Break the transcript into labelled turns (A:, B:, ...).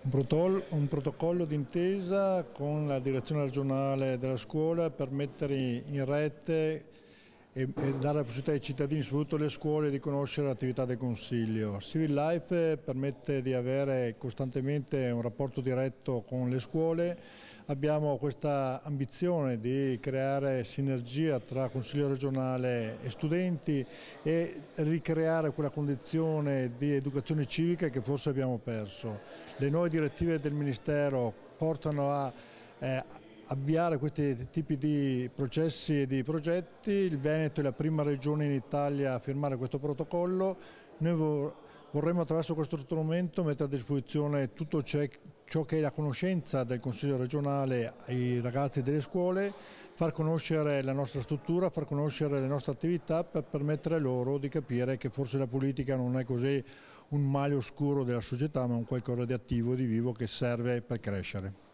A: Un protocollo d'intesa con la direzione regionale della scuola per mettere in rete e dare la possibilità ai cittadini, soprattutto alle scuole, di conoscere l'attività del Consiglio. Civil Life permette di avere costantemente un rapporto diretto con le scuole. Abbiamo questa ambizione di creare sinergia tra Consiglio regionale e studenti e ricreare quella condizione di educazione civica che forse abbiamo perso. Le nuove direttive del Ministero portano a avviare questi tipi di processi e di progetti. Il Veneto è la prima regione in Italia a firmare questo protocollo. Noi vorremmo attraverso questo strumento mettere a disposizione tutto ciò che è la conoscenza del Consiglio regionale ai ragazzi delle scuole, far conoscere la nostra struttura, far conoscere le nostre attività per permettere loro di capire che forse la politica non è così un male oscuro della società, ma un qualcosa di attivo e di vivo che serve per crescere.